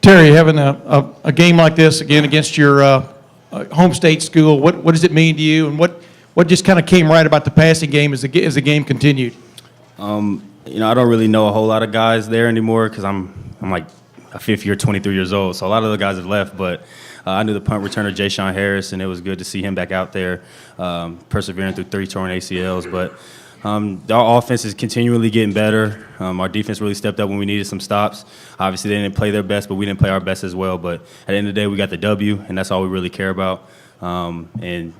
Terry, having a game like this again against your home state school, what does it mean to you, and what just kind of came right about the passing game as the game continued? I don't really know a whole lot of guys there anymore because I'm like a fifth year, 23 years old. So a lot of the guys have left, but I knew the punt returner, Jay Sean Harris, and it was good to see him back out there, persevering through 3 torn ACLs. But our offense is continually getting better. Our defense really stepped up when we needed some stops. Obviously, they didn't play their best, but we didn't play our best as well. But at the end of the day, we got the W, and that's all we really care about. And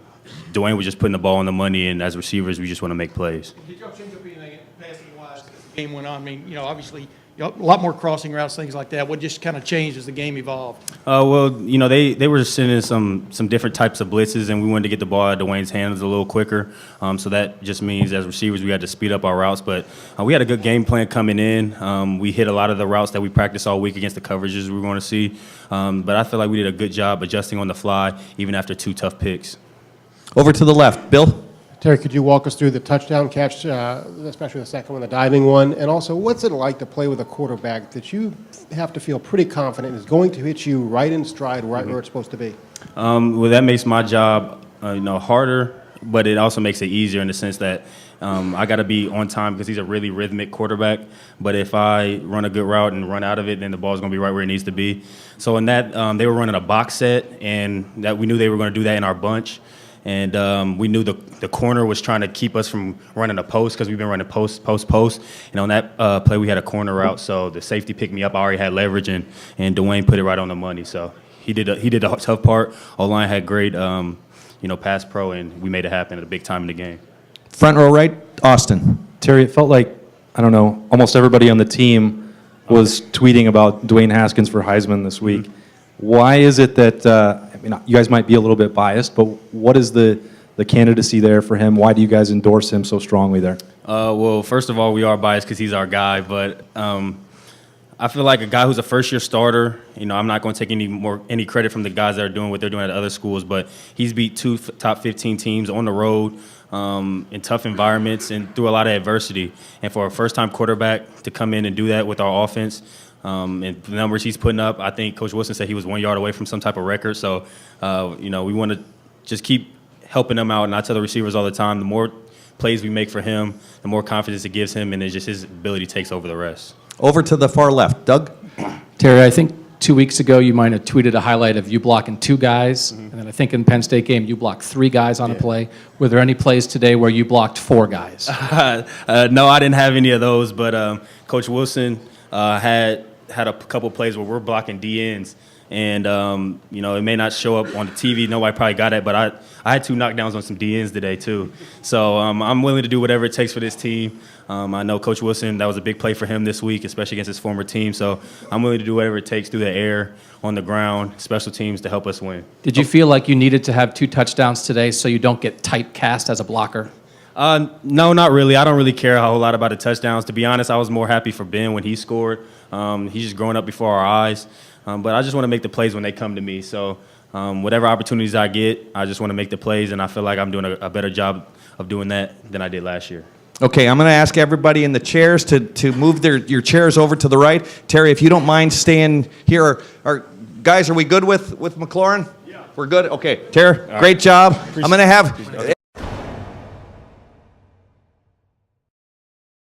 Dwayne was just putting the ball on the money, and as receivers, we just want to make plays. Did y'all change up anything passing-wise as the game went on? I mean, obviously, a lot more crossing routes, things like that. What just kind of changed as the game evolved? They were sending some different types of blitzes, and we wanted to get the ball out of Dwayne's hands a little quicker. So that just means as receivers, we had to speed up our routes. But we had a good game plan coming in. We hit a lot of the routes that we practiced all week against the coverages we were going to see. But I feel like we did a good job adjusting on the fly, even after 2 tough picks. Over to the left, Bill. Terry, could you walk us through the touchdown catch, especially the second one, the diving one? And also, what's it like to play with a quarterback that you have to feel pretty confident is going to hit you right in stride, right where it's supposed to be? Well, that makes my job harder, but it also makes it easier in the sense that I got to be on time because he's a really rhythmic quarterback. But if I run a good route and run out of it, then the ball's going to be right where it needs to be. So in that, they were running a box set, and that we knew they were going to do that in our bunch. And we knew the corner was trying to keep us from running a post because we've been running post. And on that play, we had a corner route, so the safety picked me up. I already had leverage, and Dwayne put it right on the money. So he did the tough part. O-line had great, pass pro, and we made it happen at a big time in the game. Front row right, Austin. Terry, it felt like, I don't know, almost everybody on the team was tweeting about Dwayne Haskins for Heisman this week. Mm-hmm. Why is it that, you guys might be a little bit biased, but what is the candidacy there for him? Why do you guys endorse him so strongly there? Well, first of all, we are biased because he's our guy, but I feel like a guy who's a first-year starter, I'm not going to take any credit from the guys that are doing what they're doing at other schools, but he's beat 2 top 15 teams on the road in tough environments and through a lot of adversity. And for a first-time quarterback to come in and do that with our offense, and the numbers he's putting up, I think Coach Wilson said he was 1 yard away from some type of record. So, we want to just keep helping him out. And I tell the receivers all the time, the more plays we make for him, the more confidence it gives him, and it's just his ability takes over the rest. Over to the far left, Doug. Terry, I think 2 weeks ago you might have tweeted a highlight of you blocking 2 guys, and then I think in the Penn State game you blocked 3 guys on a play. Were there any plays today where you blocked 4 guys? No, I didn't have any of those, but Coach Wilson had a couple plays where we're blocking D-ends, and it may not show up on the TV. Nobody probably got it, but I had 2 knockdowns on some D-ends today too. So I'm willing to do whatever it takes for this team. I know Coach Wilson, that was a big play for him this week, especially against his former team. So I'm willing to do whatever it takes through the air, on the ground, special teams to help us win. Did you feel like you needed to have 2 touchdowns today so you don't get typecast as a blocker? No, not really. I don't really care a whole lot about the touchdowns. To be honest, I was more happy for Ben when he scored. He's just growing up before our eyes. But I just want to make the plays when they come to me. So whatever opportunities I get, I just want to make the plays, and I feel like I'm doing a better job of doing that than I did last year. Okay, I'm going to ask everybody in the chairs to move your chairs over to the right. Terry, if you don't mind staying here. Guys, are we good with McLaurin? Yeah. We're good? Okay. Terry, great job. I'm going to have...